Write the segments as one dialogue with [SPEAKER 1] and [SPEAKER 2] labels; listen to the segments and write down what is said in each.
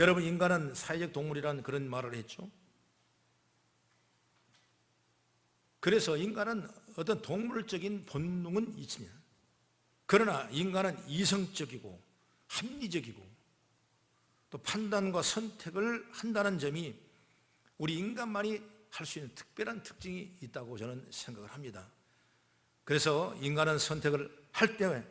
[SPEAKER 1] 여러분, 인간은 사회적 동물이라는 그런 말을 했죠. 그래서 인간은 어떤 동물적인 본능은 있습니다. 그러나 인간은 이성적이고 합리적이고 또 판단과 선택을 한다는 점이 우리 인간만이 할 수 있는 특별한 특징이 있다고 저는 생각을 합니다. 그래서 인간은 선택을 할 때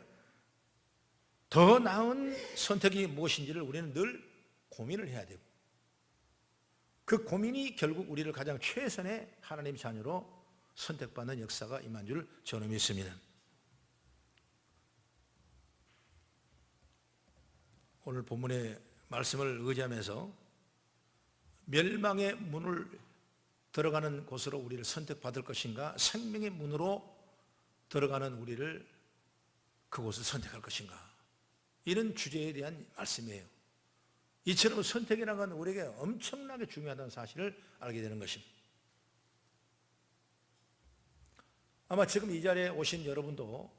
[SPEAKER 1] 더 나은 선택이 무엇인지를 우리는 늘 고민을 해야 되고, 그 고민이 결국 우리를 가장 최선의 하나님 자녀로 선택받는 역사가 임한 줄 저는 믿습니다. 오늘 본문의 말씀을 의지하면서 멸망의 문을 들어가는 곳으로 우리를 선택받을 것인가, 생명의 문으로 들어가는 우리를 그곳을 선택할 것인가, 이런 주제에 대한 말씀이에요. 이처럼 선택이라는 건 우리에게 엄청나게 중요하다는 사실을 알게 되는 것입니다. 아마 지금 이 자리에 오신 여러분도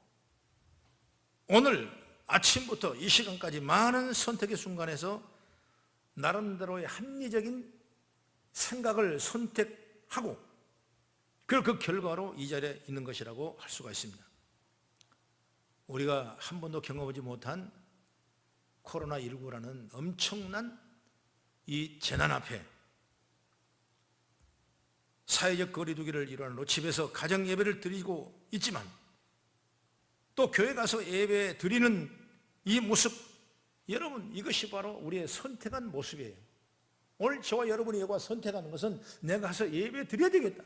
[SPEAKER 1] 오늘 아침부터 이 시간까지 많은 선택의 순간에서 나름대로의 합리적인 생각을 선택하고 그 결과로 이 자리에 있는 것이라고 할 수가 있습니다. 우리가 한 번도 경험하지 못한 코로나19라는 엄청난 이 재난 앞에 사회적 거리두기를 일환으로 집에서 가정 예배를 드리고 있지만 또 교회 가서 예배 드리는 이 모습, 여러분, 이것이 바로 우리의 선택한 모습이에요. 오늘 저와 여러분이 여기와 선택하는 것은 내가 가서 예배 드려야 되겠다,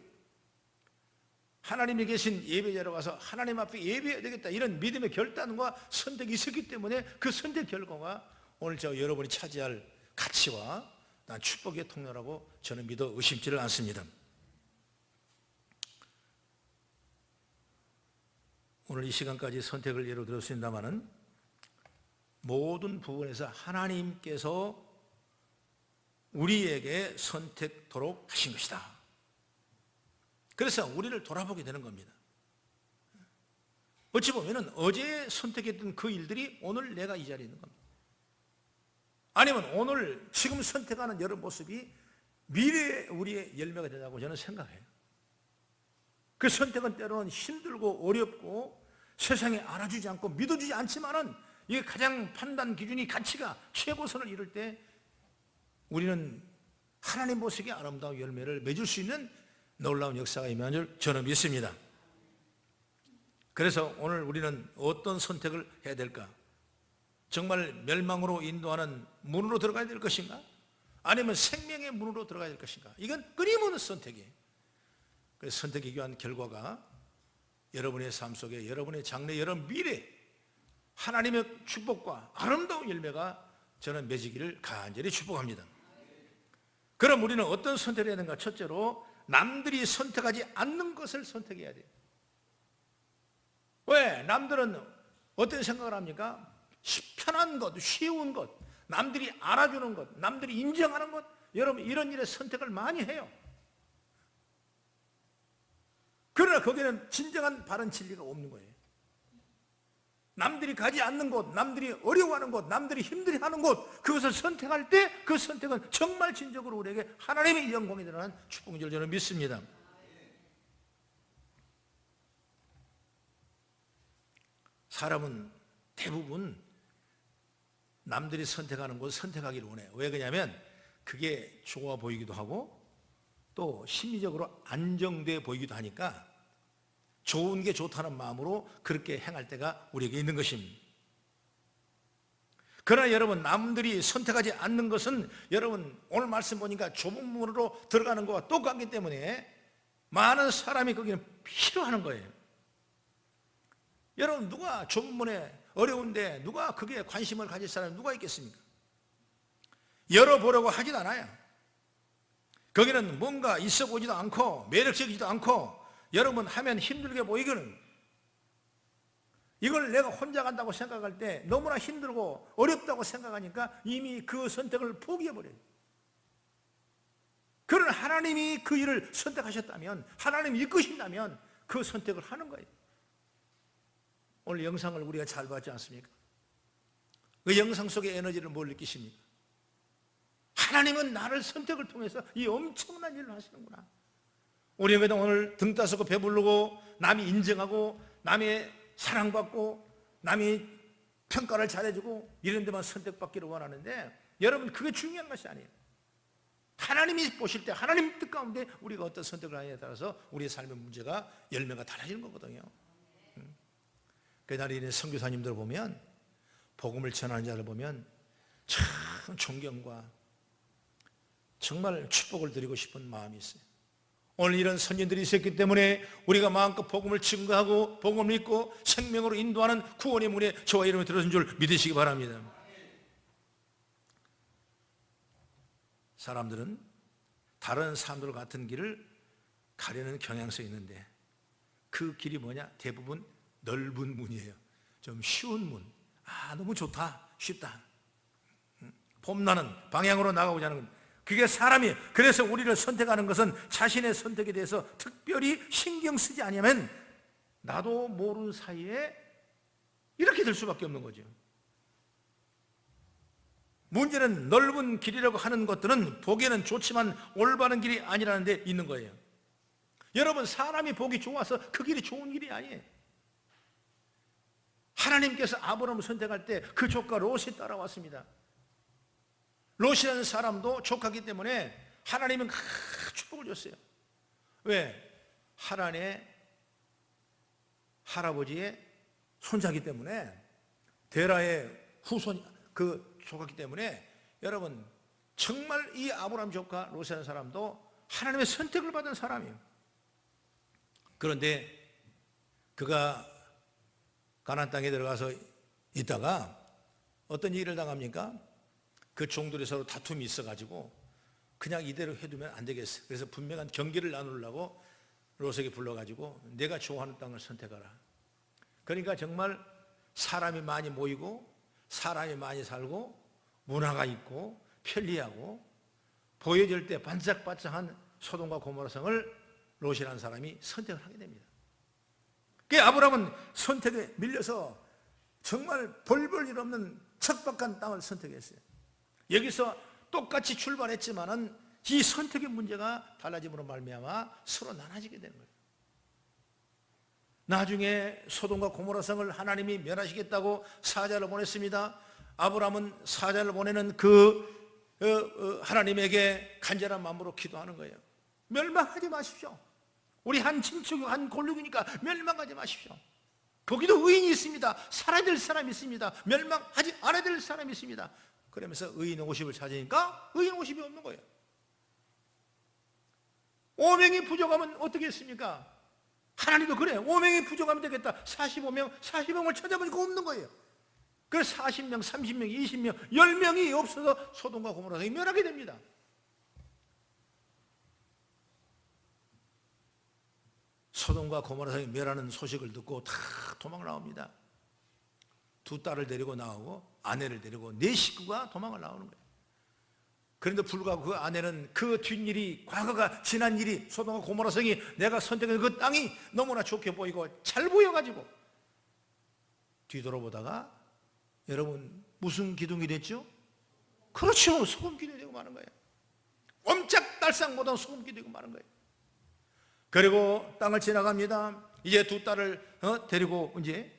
[SPEAKER 1] 하나님이 계신 예배자로 가서 하나님 앞에 예배해야 되겠다, 이런 믿음의 결단과 선택이 있었기 때문에 그 선택 결과가 오늘 저 여러분이 차지할 가치와 난 축복의 통로라고 저는 믿어 의심치를 않습니다. 오늘 이 시간까지 선택을 예로 들었습니다마는 모든 부분에서 하나님께서 우리에게 선택토록 하신 것이다. 그래서 우리를 돌아보게 되는 겁니다. 어찌 보면 어제 선택했던 그 일들이 오늘 내가 이 자리에 있는 겁니다. 아니면 오늘 지금 선택하는 여러 모습이 미래의 우리의 열매가 되다고 저는 생각해요. 그 선택은 때로는 힘들고 어렵고 세상에 알아주지 않고 믿어주지 않지만은 이게 가장 판단 기준이 가치가 최고선을 이룰 때 우리는 하나님 보시기에 아름다운 열매를 맺을 수 있는 놀라운 역사가 임한 줄 저는 믿습니다. 그래서 오늘 우리는 어떤 선택을 해야 될까? 정말 멸망으로 인도하는 문으로 들어가야 될 것인가? 아니면 생명의 문으로 들어가야 될 것인가? 이건 끊임없는 선택이에요. 그래서 선택에 귀한 결과가 여러분의 삶 속에, 여러분의 장래, 여러분 미래 하나님의 축복과 아름다운 열매가 저는 맺기를 간절히 축복합니다. 그럼 우리는 어떤 선택을 해야 되는가? 첫째로 남들이 선택하지 않는 것을 선택해야 돼요. 왜? 남들은 어떤 생각을 합니까? 편한 것, 쉬운 것, 남들이 알아주는 것, 남들이 인정하는 것, 여러분 이런 일에 선택을 많이 해요. 그러나 거기는 진정한 바른 진리가 없는 거예요. 남들이 가지 않는 곳, 남들이 어려워하는 곳, 남들이 힘들어하는 곳, 그것을 선택할 때 그 선택은 정말 진정으로 우리에게 하나님의 영광이 드러나는 축복인 줄 저는 믿습니다. 사람은 대부분 남들이 선택하는 곳을 선택하기를 원해요. 왜 그러냐면 그게 좋아 보이기도 하고 또 심리적으로 안정돼 보이기도 하니까 좋은 게 좋다는 마음으로 그렇게 행할 때가 우리에게 있는 것입니다. 그러나 여러분, 남들이 선택하지 않는 것은 여러분 오늘 말씀 보니까 좁은 문으로 들어가는 것과 똑같기 때문에 많은 사람이 거기는 싫어하는 거예요. 여러분, 누가 좁은 문에 어려운데 누가 거기에 관심을 가질 사람이 누가 있겠습니까? 열어보려고 하진 않아요. 거기는 뭔가 있어 보이지도 않고 매력적이지도 않고 여러분 하면 힘들게 보이거든. 이걸 내가 혼자 간다고 생각할 때 너무나 힘들고 어렵다고 생각하니까 이미 그 선택을 포기해버려요. 그러나 하나님이 그 일을 선택하셨다면, 하나님이 이끄신다면 그 선택을 하는 거예요. 오늘 영상을 우리가 잘 봤지 않습니까? 그 영상 속의 에너지를 뭘 느끼십니까? 하나님은 나를 선택을 통해서 이 엄청난 일을 하시는구나. 우리 교회도 오늘 등 따서고 배부르고 남이 인정하고 남의 사랑받고 남이 평가를 잘해주고 이런 데만 선택받기를 원하는데, 여러분 그게 중요한 것이 아니에요. 하나님이 보실 때 하나님 뜻 가운데 우리가 어떤 선택을 하느냐에 따라서 우리의 삶의 문제가 열매가 달라지는 거거든요. 그날 이런 선교사님들 보면, 복음을 전하는 자를 보면 참 존경과 정말 축복을 드리고 싶은 마음이 있어요. 오늘 이런 선진들이 있었기 때문에 우리가 마음껏 복음을 증거하고 복음을 믿고 생명으로 인도하는 구원의 문에 저와 여러분이 들어선 줄 믿으시기 바랍니다. 사람들은 다른 사람들 같은 길을 가려는 경향성이 있는데, 그 길이 뭐냐? 대부분 넓은 문이에요. 좀 쉬운 문. 너무 좋다, 쉽다, 폼나는 방향으로 나가고자 하는 건, 그게 사람이. 그래서 우리를 선택하는 것은 자신의 선택에 대해서 특별히 신경 쓰지 않으면 나도 모르는 사이에 이렇게 될 수밖에 없는 거죠. 문제는 넓은 길이라고 하는 것들은 보기에는 좋지만 올바른 길이 아니라는 데 있는 거예요. 여러분, 사람이 보기 좋아서 그 길이 좋은 길이 아니에요. 하나님께서 아브라함을 선택할 때 그 조카 롯이 따라왔습니다. 롯이라는 사람도 조카기 때문에 하나님은 축복을 줬어요. 왜? 하란의 할아버지의 손자기 때문에, 데라의 후손 그 조카기 때문에, 여러분 정말 이 아브라함 조카 롯이라는 사람도 하나님의 선택을 받은 사람이에요. 그런데 그가 가나안 땅에 들어가서 있다가 어떤 일을 당합니까? 그 종들이 서로 다툼이 있어가지고 그냥 이대로 해두면 안 되겠어. 그래서 분명한 경계를 나누려고 롯에게 불러가지고 내가 좋아하는 땅을 선택하라. 그러니까 정말 사람이 많이 모이고 사람이 많이 살고 문화가 있고 편리하고 보여질 때 반짝반짝한 소돔과 고모라성을 롯이라는 사람이 선택을 하게 됩니다. 그 아브라함은 선택에 밀려서 정말 벌벌 일 없는 척박한 땅을 선택했어요. 여기서 똑같이 출발했지만은 이 선택의 문제가 달라짐으로 말미암아 서로 나눠지게 되는 거예요. 나중에 소돔과 고모라성을 하나님이 멸하시겠다고 사자를 보냈습니다. 아브라함은 사자를 보내는 하나님에게 간절한 마음으로 기도하는 거예요. 멸망하지 마십시오. 우리 한 친척, 한 골육이니까 멸망하지 마십시오. 거기도 의인이 있습니다. 살아야 될 사람이 있습니다. 멸망하지 않아야 될 사람이 있습니다. 그러면서 의인 50을 찾으니까 의인 50이 없는 거예요. 5명이 부족하면 어떻게 했습니까? 하나님도 그래. 5명이 부족하면 되겠다. 40명을 찾아보니까 없는 거예요. 그래서 40명, 30명, 20명, 10명이 없어서 소돔과 고모라성이 멸하게 됩니다. 소돔과 고모라성이 멸하는 소식을 듣고 다 도망을 나옵니다. 두 딸을 데리고 나오고 아내를 데리고 네 식구가 도망을 나오는 거예요. 그런데 불구하고 그 아내는 그 뒷일이, 과거가 지난 일이, 소돔과 고모라성이 내가 선택한 그 땅이 너무나 좋게 보이고 잘 보여가지고 뒤돌아보다가, 여러분 무슨 기둥이 됐죠? 그렇죠. 소금 기둥이 되고 마는 거예요. 옴짝달싹 못한 소금 기둥이 되고 마는 거예요. 그리고 땅을 지나갑니다. 이제 두 딸을 데리고 이제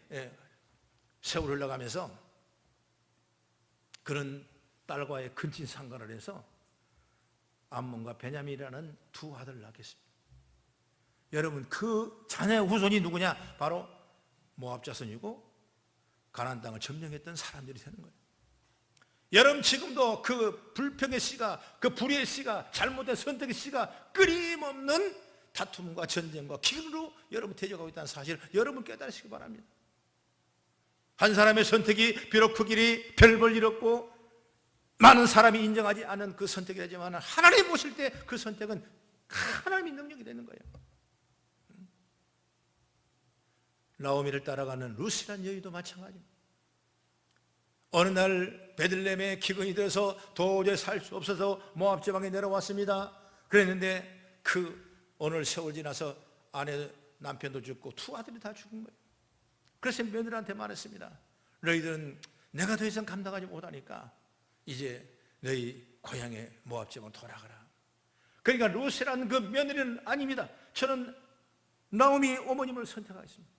[SPEAKER 1] 세월 흘러가면서 그런 딸과의 근친 상관을 해서 암몬과 베냐민이라는 두 아들을 낳겠습니다. 여러분 그 자녀의 후손이 누구냐? 바로 모압 자손이고 가나안 땅을 점령했던 사람들이 되는 거예요. 여러분 지금도 그 불평의 씨가, 그 불의의 씨가, 잘못된 선택의 씨가 끊임없는 다툼과 전쟁과 기근으로 여러분 대적하고 있다는 사실을 여러분 깨달으시기 바랍니다. 한 사람의 선택이 비록 그 길이 별볼 일 없고 많은 사람이 인정하지 않은 그 선택이라지만 하나님 보실 때 그 선택은 하나님의 능력이 되는 거예요. 나오미를 따라가는 룻이라는 여인도 마찬가지입니다. 어느 날 베들레헴에 기근이 들어서 도저히 살 수 없어서 모압 지방에 내려왔습니다. 그랬는데 오늘 세월 지나서 아내 남편도 죽고 두 아들이 다 죽은 거예요. 그래서 며느리한테 말했습니다. 너희들은 내가 더 이상 감당하지 못하니까 이제 너희 고향의 모압집으로 돌아가라. 그러니까 루세라는 그 며느리는 아닙니다. 저는 나오미 어머님을 선택하겠습니다.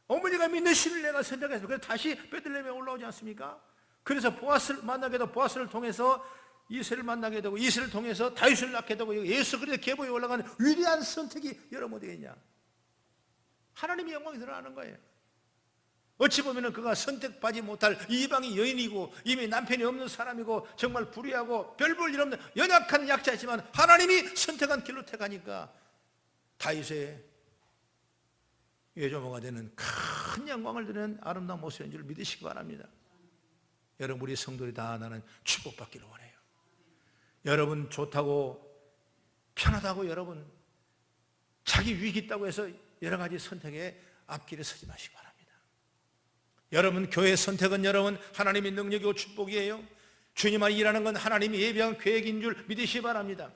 [SPEAKER 1] 어머니가 믿는 신을 내가 선택했습니다. 그래서 다시 베들레헴에 올라오지 않습니까? 그래서 보아스를 만나게 되고 보아스를 통해서 이세를 만나게 되고 이세를 통해서 다윗을 낳게 되고 예수 그리스도 계보에 올라가는 위대한 선택이 여러분 어디에 있냐? 하나님의 영광이 드러나는 거예요. 어찌 보면 그가 선택받지 못할 이방의 여인이고 이미 남편이 없는 사람이고 정말 불의하고 별 볼 일 없는 연약한 약자이지만 하나님이 선택한 길로 택하니까 다윗의 외조모가 되는 큰 영광을 드리는 아름다운 모습인 줄 믿으시기 바랍니다. 여러분 우리 성도들이 다 나는 축복받기를 원해요. 여러분 좋다고 편하다고 여러분 자기 위기 있다고 해서 여러 가지 선택에 앞길에 서지 마시기 바랍니다. 여러분 교회 선택은 여러분 하나님의 능력이고 축복이에요. 주님과 일하는 건 하나님이 예비한 계획인 줄 믿으시기 바랍니다.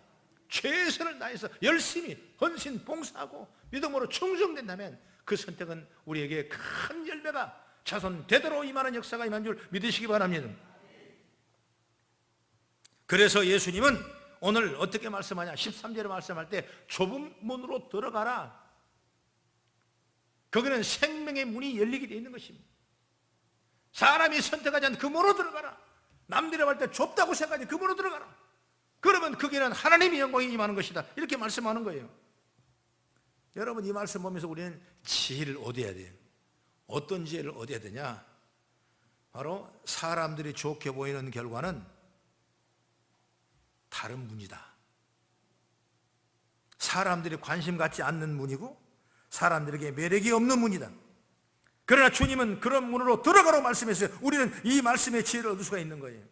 [SPEAKER 1] 최선을 다해서 열심히 헌신 봉사하고 믿음으로 충성된다면 그 선택은 우리에게 큰 열매가 자손 대대로 임하는 역사가 임한 줄 믿으시기 바랍니다. 그래서 예수님은 오늘 어떻게 말씀하냐? 13절에 말씀할 때 좁은 문으로 들어가라. 거기는 생명의 문이 열리게 되어 있는 것입니다. 사람이 선택하지 않는 그 문으로 들어가라. 남들이 볼 때 좁다고 생각하지 그 문으로 들어가라. 그러면 거기는 하나님의 영광이 임하는 것이다. 이렇게 말씀하는 거예요. 여러분 이 말씀 보면서 우리는 지혜를 얻어야 돼요. 어떤 지혜를 얻어야 되냐? 바로 사람들이 좋게 보이는 결과는 다른 문이다. 사람들이 관심 갖지 않는 문이고 사람들에게 매력이 없는 문이다. 그러나 주님은 그런 문으로 들어가라고 말씀했어요. 우리는 이 말씀의 지혜를 얻을 수가 있는 거예요.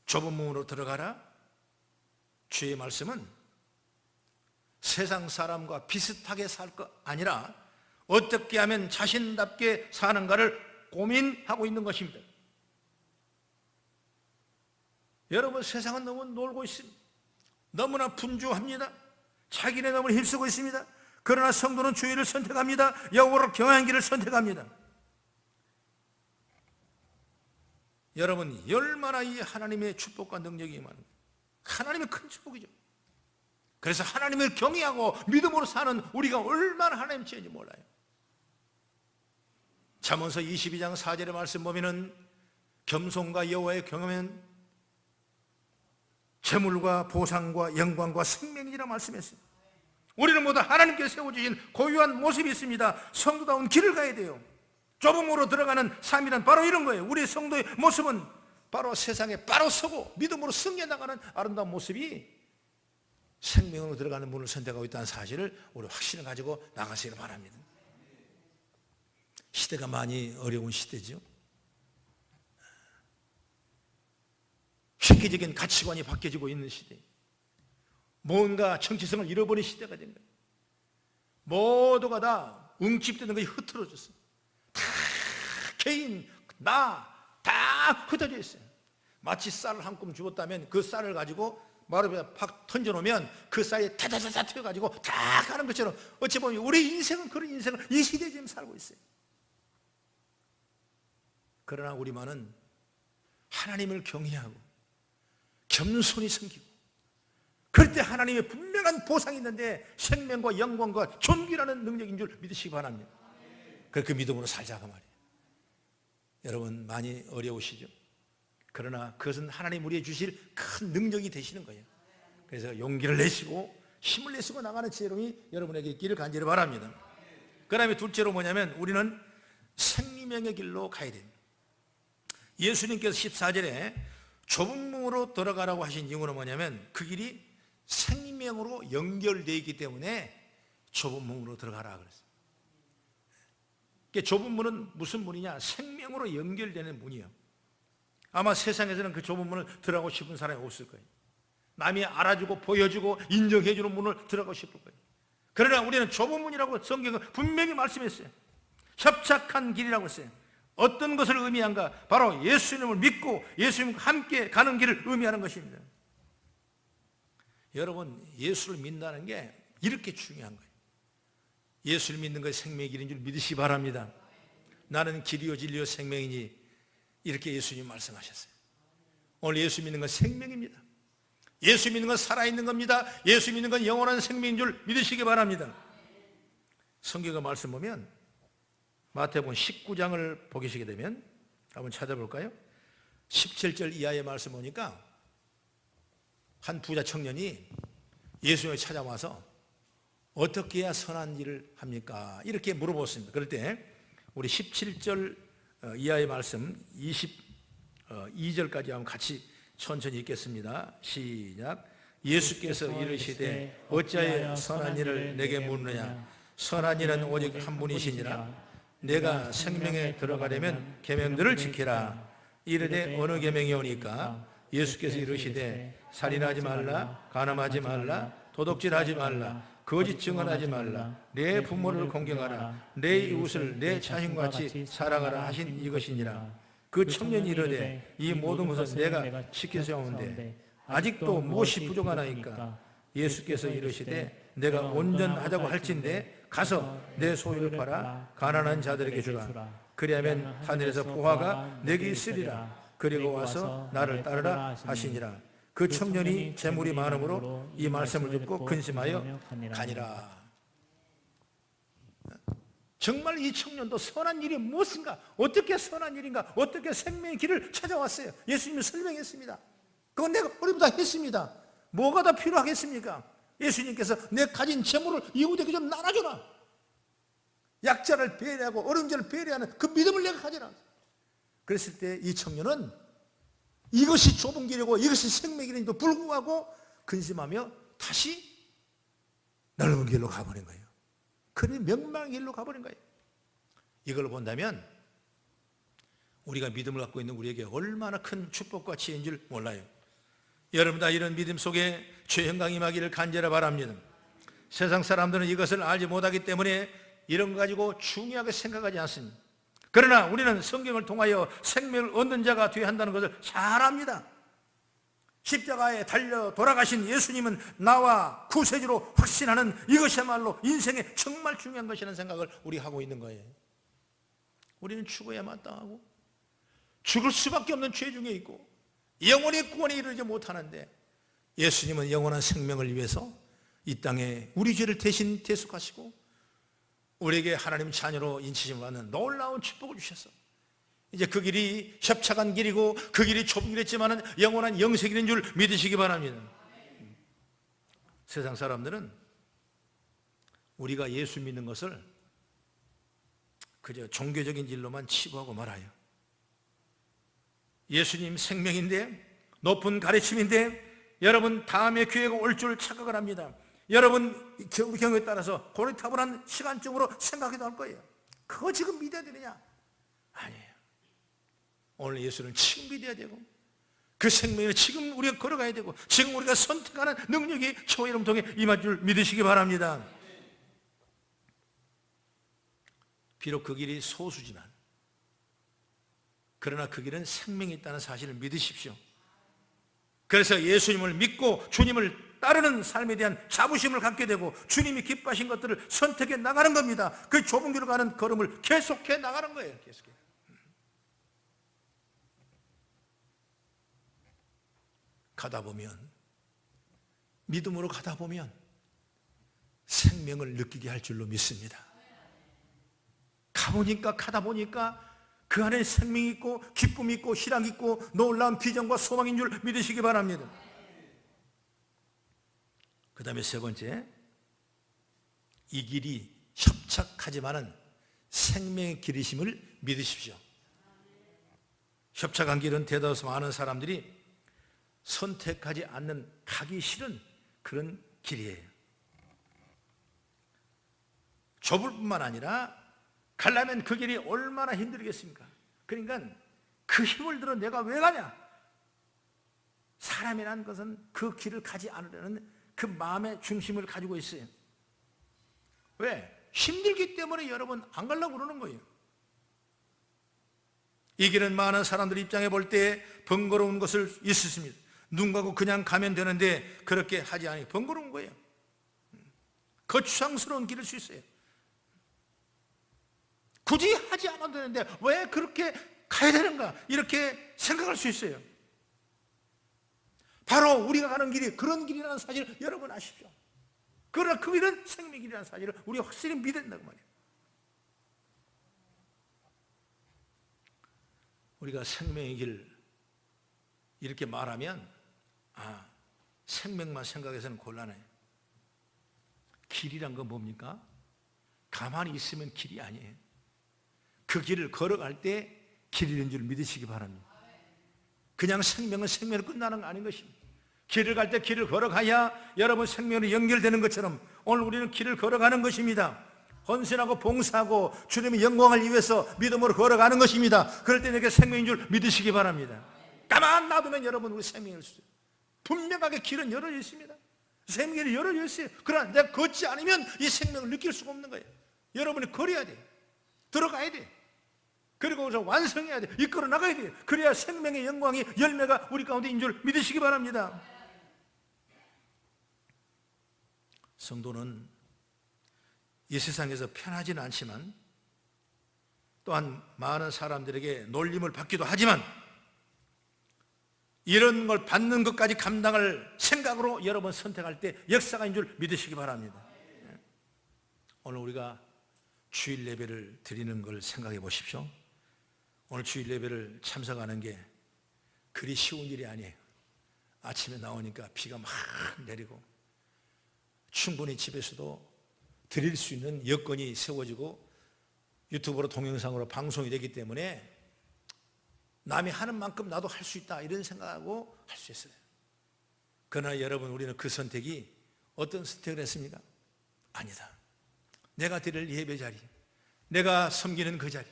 [SPEAKER 1] 좁은 문으로 들어가라. 주의 말씀은 세상 사람과 비슷하게 살 것 아니라 어떻게 하면 자신답게 사는가를 고민하고 있는 것입니다. 여러분 세상은 너무 놀고 있습니다. 너무나 분주합니다. 자기네 너무 힘쓰고 있습니다. 그러나 성도는 주의를 선택합니다. 여호와를 경외하는 길을 선택합니다. 여러분 얼마나 이 하나님의 축복과 능력이 임하는 하나님의 큰 축복이죠. 그래서 하나님을 경외하고 믿음으로 사는 우리가 얼마나 하나님 지혜인지 몰라요. 잠언서 22장 4절의 말씀 보면은 겸손과 여호와의 경외는 재물과 보상과 영광과 생명이라 말씀했어요. 우리는 모두 하나님께서 세워주신 고유한 모습이 있습니다. 성도다운 길을 가야 돼요. 좁은 문으로 들어가는 삶이란 바로 이런 거예요. 우리 성도의 모습은 바로 세상에 바로 서고 믿음으로 승리해 나가는 아름다운 모습이 생명으로 들어가는 문을 선택하고 있다는 사실을 우리 확신을 가지고 나가시길 바랍니다. 시대가 많이 어려운 시대죠. 획기적인 가치관이 바뀌어지고 있는 시대, 뭔가 정체성을 잃어버린 시대가 된 거예요. 모두가 다 웅집되는 것이 흐트러졌어요. 다 개인, 나 다 흩어져 있어요. 마치 쌀을 한 꿈 주었다면 그 쌀을 가지고 마루에 팍 던져놓으면 그 쌀이 다다다다 튀어가지고 다 가는 것처럼 어찌 보면 우리 인생은 그런 인생을 이 시대에 지금 살고 있어요. 그러나 우리만은 하나님을 경외하고 겸손히 섬기고 그럴 때 하나님의 분명한 보상이 있는데 생명과 영광과 존귀라는 능력인 줄 믿으시기 바랍니다. 그렇게 믿음으로 살자고 말이에요. 여러분 많이 어려우시죠? 그러나 그것은 하나님 우리에게 주실 큰 능력이 되시는 거예요. 그래서 용기를 내시고 힘을 내시고 나가는 지혜로움이 여러분에게 있기를 간절히 바랍니다. 그 다음에 둘째로 뭐냐면 우리는 생명의 길로 가야 됩니다. 예수님께서 14절에 좁은 문으로 들어가라고 하신 이유는 뭐냐면 그 길이 생명으로 연결되어 있기 때문에 좁은 문으로 들어가라 그랬어요. 좁은 문은 무슨 문이냐? 생명으로 연결되는 문이에요. 아마 세상에서는 그 좁은 문을 들어가고 싶은 사람이 없을 거예요. 남이 알아주고 보여주고 인정해주는 문을 들어가고 싶을 거예요. 그러나 우리는 좁은 문이라고 성경은 분명히 말씀했어요. 협착한 길이라고 했어요. 어떤 것을 의미한가? 바로 예수님을 믿고 예수님과 함께 가는 길을 의미하는 것입니다. 여러분 예수를 믿는다는 게 이렇게 중요한 거예요. 예수를 믿는 것이 생명의 길인 줄 믿으시기 바랍니다. 나는 길이요 진리요 생명이니 이렇게 예수님 말씀하셨어요. 오늘 예수 믿는 건 생명입니다. 예수 믿는 건 살아있는 겁니다. 예수 믿는 건 영원한 생명인 줄 믿으시기 바랍니다. 성경의 말씀 보면 마태복음 19장을 보시게 되면 한번 찾아볼까요? 17절 이하의 말씀 보니까 한 부자 청년이 예수님을 찾아와서 어떻게 해야 선한 일을 합니까? 이렇게 물어봤습니다. 그럴 때 우리 17절 이하의 말씀 22절까지 한번 같이 천천히 읽겠습니다. 시작. 예수께서 이르시되 어찌하여 선한 일을 내게 묻느냐? 선한 일은 오직 한 분이시니라. 내가 생명에 들어가려면 계명들을 지키라. 이르되 어느 계명이 오니까? 예수께서 이르시되 살인하지 말라, 간음하지 말라, 도둑질하지 말라, 거짓 증언하지 말라, 내 부모를 공경하라, 내 이웃을 내 자신과 같이 사랑하라 하신 이것이니라. 그 청년이 이르되 이 모든 것을 내가 지키사오는데 아직도 무엇이 부족하나이까? 예수께서 이르시되 내가 온전하자고 할진대 가서 내 소유를 팔아 가난한 자들에게 주라. 그리하면 하늘에서 보화가 내게 있으리라. 그리고 와서 나를 따르라 하시니라. 그 청년이 재물이 많음으로 이 말씀을 듣고 근심하여 가니라. 정말 이 청년도 선한 일이 무엇인가? 어떻게 선한 일인가? 어떻게 생명의 길을 찾아왔어요? 예수님이 설명했습니다. 그건 내가 우리보다 했습니다. 뭐가 더 필요하겠습니까? 예수님께서 내 가진 재물을 이웃에게 좀 나눠주라. 약자를 배려하고 어려운 자를 배려하는 그 믿음을 내가 가져라. 그랬을 때 이 청년은 이것이 좁은 길이고 이것이 생명의 길인데도 불구하고 근심하며 다시 넓은 길로 가버린 거예요. 그러니 명망의 길로 가버린 거예요. 이걸 본다면 우리가 믿음을 갖고 있는 우리에게 얼마나 큰 축복과 지혜인 줄 몰라요. 여러분 다 이런 믿음 속에 죄현강 임하기를 간절히 바랍니다. 세상 사람들은 이것을 알지 못하기 때문에 이런 거 가지고 중요하게 생각하지 않습니다. 그러나 우리는 성경을 통하여 생명을 얻는 자가 되어야 한다는 것을 잘 압니다. 십자가에 달려 돌아가신 예수님은 나와 구세주로 확신하는 이것이야말로 인생에 정말 중요한 것이라는 생각을 우리 하고 있는 거예요. 우리는 죽어야 마땅하고 죽을 수밖에 없는 죄 중에 있고 영원히 구원에 이르지 못하는데 예수님은 영원한 생명을 위해서 이 땅에 우리 죄를 대신 대속하시고 우리에게 하나님 자녀로 인치심을 받는 놀라운 축복을 주셨어. 이제 그 길이 협착한 길이고 그 길이 좁은 길이지만 영원한 영생길인 줄 믿으시기 바랍니다. 세상 사람들은 우리가 예수 믿는 것을 그저 종교적인 일로만 치부하고 말아요. 예수님 생명인데 높은 가르침인데 여러분 다음에 교회가 올 줄 착각을 합니다. 여러분 경우에 따라서 고리타분한 시간적으로 생각해도 할 거예요. 그거 지금 믿어야 되느냐? 아니에요. 오늘 예수는 지금 믿어야 되고 그 생명을 지금 우리가 걸어가야 되고 지금 우리가 선택하는 능력이 저와 여러분 통해 임할 줄 믿으시기 바랍니다. 비록 그 길이 소수지만 그러나 그 길은 생명이 있다는 사실을 믿으십시오. 그래서 예수님을 믿고 주님을 따르는 삶에 대한 자부심을 갖게 되고 주님이 기뻐하신 것들을 선택해 나가는 겁니다. 그 좁은 길로 가는 걸음을 계속해 나가는 거예요. 계속해. 가다 보면 믿음으로 가다 보면 생명을 느끼게 할 줄로 믿습니다. 가보니까 가다 보니까 그 안에 생명이 있고 기쁨이 있고 희락이 있고 놀라운 비전과 소망인 줄 믿으시기 바랍니다. 그 다음에 세 번째, 이 길이 협착하지만은 생명의 길이심을 믿으십시오. 협착한 길은 대다수 많은 사람들이 선택하지 않는 가기 싫은 그런 길이에요. 좁을 뿐만 아니라 가려면 그 길이 얼마나 힘들겠습니까? 그러니까 그 힘을 들어 내가 왜 가냐? 사람이라는 것은 그 길을 가지 않으려는 그 마음의 중심을 가지고 있어요. 왜? 힘들기 때문에 여러분 안 가려고 그러는 거예요. 이 길은 많은 사람들 입장에 볼 때 번거로운 것을 있습니다. 눈 감고 그냥 가면 되는데 그렇게 하지 않아요. 번거로운 거예요. 거추장스러운 길일 수 있어요. 굳이 하지 않아도 되는데 왜 그렇게 가야 되는가? 이렇게 생각할 수 있어요. 바로 우리가 가는 길이 그런 길이라는 사실을 여러분 아십시오. 그러나 그 길은 생명의 길이라는 사실을 우리가 확실히 믿어야 된다고 말이에요. 우리가 생명의 길 이렇게 말하면 생명만 생각해서는 곤란해요. 길이란 건 뭡니까? 가만히 있으면 길이 아니에요. 그 길을 걸어갈 때 길이는 줄 믿으시기 바랍니다. 그냥 생명은 생명으로 끝나는 거 아닌 것입니다. 길을 갈 때 길을 걸어가야 여러분 생명으로 연결되는 것처럼 오늘 우리는 길을 걸어가는 것입니다. 헌신하고 봉사하고 주님의 영광을 위해서 믿음으로 걸어가는 것입니다. 그럴 때 내게 생명인 줄 믿으시기 바랍니다. 가만 놔두면 여러분 우리 생명일 수 있어요. 분명하게 길은 열어져 있습니다. 생명이 열어져 있어요. 그러나 내가 걷지 않으면 이 생명을 느낄 수가 없는 거예요. 여러분이 걸어야 돼요. 들어가야 돼요. 그리고 완성해야 돼요. 이끌어 나가야 돼요. 그래야 생명의 영광이 열매가 우리 가운데인 줄 믿으시기 바랍니다. 성도는 이 세상에서 편하지는 않지만 또한 많은 사람들에게 놀림을 받기도 하지만 이런 걸 받는 것까지 감당할 생각으로 여러분 선택할 때 역사가인 줄 믿으시기 바랍니다. 오늘 우리가 주일 예배를 드리는 걸 생각해 보십시오. 오늘 주일 예배를 참석하는 게 그리 쉬운 일이 아니에요. 아침에 나오니까 비가 막 내리고 충분히 집에서도 드릴 수 있는 여건이 세워지고 유튜브로 동영상으로 방송이 되기 때문에 남이 하는 만큼 나도 할 수 있다 이런 생각하고 할 수 있어요. 그러나 여러분 우리는 그 선택이 어떤 선택을 했습니까? 아니다. 내가 드릴 예배 자리, 내가 섬기는 그 자리,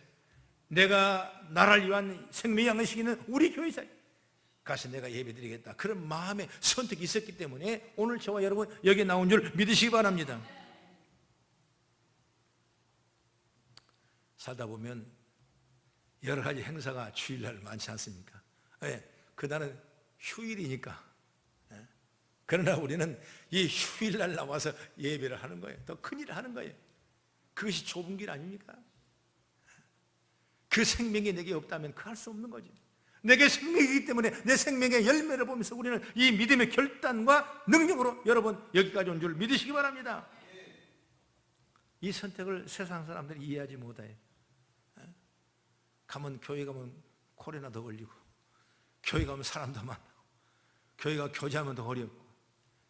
[SPEAKER 1] 내가 나를 위한 생명의 양식이는 우리 교회 자리 가서 내가 예배 드리겠다. 그런 마음의 선택이 있었기 때문에 오늘 저와 여러분 여기에 나온 줄 믿으시기 바랍니다. 살다 보면 여러 가지 행사가 주일날 많지 않습니까? 그날은 휴일이니까. 그러나 우리는 이 휴일날 나와서 예배를 하는 거예요. 더 큰일을 하는 거예요. 그것이 좁은 길 아닙니까? 그 생명이 내게 없다면 그 할 수 없는 거지. 내게 생명이기 때문에 내 생명의 열매를 보면서 우리는 이 믿음의 결단과 능력으로 여러분 여기까지 온 줄 믿으시기 바랍니다. 이 선택을 세상 사람들이 이해하지 못해요. 가면 교회 가면 코로나 더 걸리고 교회 가면 사람도 많고 교회가 교제하면 더 어렵고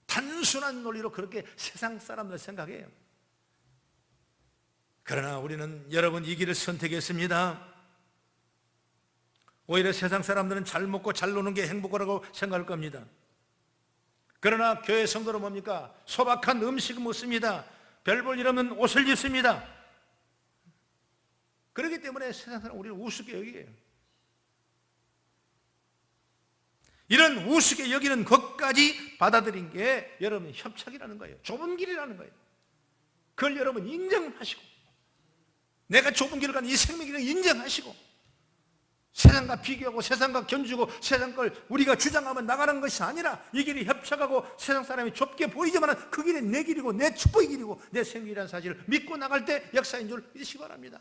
[SPEAKER 1] 단순한 논리로 그렇게 세상 사람들 생각해요. 그러나 우리는 여러분 이 길을 선택했습니다. 오히려 세상 사람들은 잘 먹고 잘 노는 게 행복하다고 생각할 겁니다. 그러나 교회 성도는 뭡니까? 소박한 음식을 먹습니다. 별 볼 일 없는 옷을 입습니다. 그렇기 때문에 세상 사람 우리를 우습게 여기게요. 이런 우습게 여기는 것까지 받아들인 게 여러분 협착이라는 거예요. 좁은 길이라는 거예요. 그걸 여러분 인정하시고 내가 좁은 길을 가는 이 생명을 인정하시고 세상과 비교하고 세상과 견주고 세상 걸 우리가 주장하면 나가는 것이 아니라 이 길이 협착하고 세상 사람이 좁게 보이지만 그 길이 내 길이고 내 축복의 길이고 내 생명이라는 사실을 믿고 나갈 때 역사인 줄 믿으시기 바랍니다.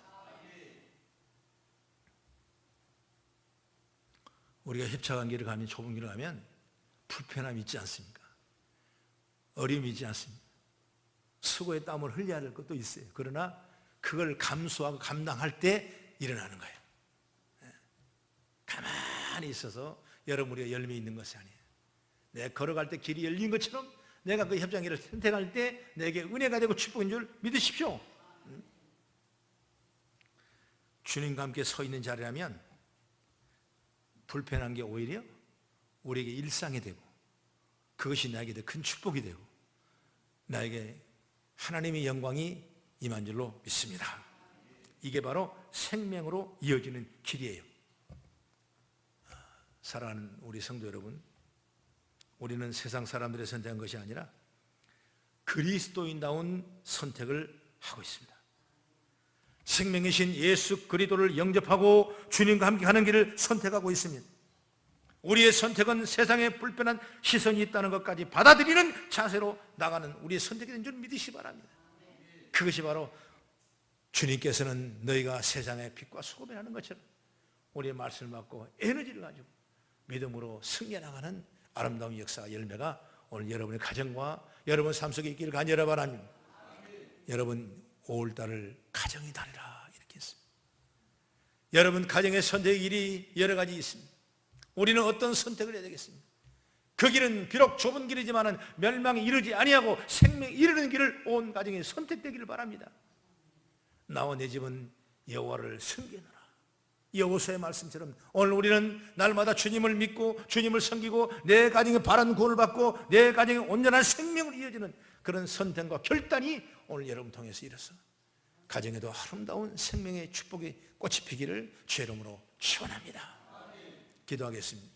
[SPEAKER 1] 우리가 협착한 길을 가면 좁은 길을 가면 불편함이 있지 않습니까? 어려움이 있지 않습니까? 수고의 땀을 흘려야 할 것도 있어요. 그러나 그걸 감수하고 감당할 때 일어나는 거예요. 가만히 있어서 여러분 우리가 열매 있는 것이 아니에요. 내가 걸어갈 때 길이 열린 것처럼 내가 그 협장길을 선택할 때 내게 은혜가 되고 축복인 줄 믿으십시오. 주님과 함께 서 있는 자리라면 불편한 게 오히려 우리에게 일상이 되고 그것이 나에게 더 큰 축복이 되고 나에게 하나님의 영광이 임한 줄로 믿습니다. 이게 바로 생명으로 이어지는 길이에요. 사랑하는 우리 성도 여러분, 우리는 세상 사람들의 선택한 것이 아니라 그리스도인다운 선택을 하고 있습니다. 생명이신 예수 그리스도를 영접하고 주님과 함께 가는 길을 선택하고 있습니다. 우리의 선택은 세상에 불편한 시선이 있다는 것까지 받아들이는 자세로 나가는 우리의 선택이 된 줄 믿으시기 바랍니다. 그것이 바로 주님께서는 너희가 세상의 빛과 소금이라는 것처럼 우리의 말씀을 받고 에너지를 가지고 믿음으로 승리나가는 아름다운 역사가 열매가 오늘 여러분의 가정과 여러분 삶 속에 있기를 간절히 바랍니다. 여러분 5월달을 가정의 달이라 이렇게 했습니다. 여러분 가정의 선택의 길이 여러 가지 있습니다. 우리는 어떤 선택을 해야 되겠습니까? 그 길은 비록 좁은 길이지만 멸망에 이르지 아니하고 생명에 이르는 길을 온 가정에 선택되기를 바랍니다. 나와 내 집은 여호와를 섬기노라. 여호수아의 말씀처럼 오늘 우리는 날마다 주님을 믿고 주님을 섬기고 내 가정에 바른 구원을 받고 내 가정에 온전한 생명을 이어지는 그런 선택과 결단이 오늘 여러분 통해서 이뤄서 가정에도 아름다운 생명의 축복의 꽃이 피기를 주의 이름으로 축원합니다. 기도하겠습니다.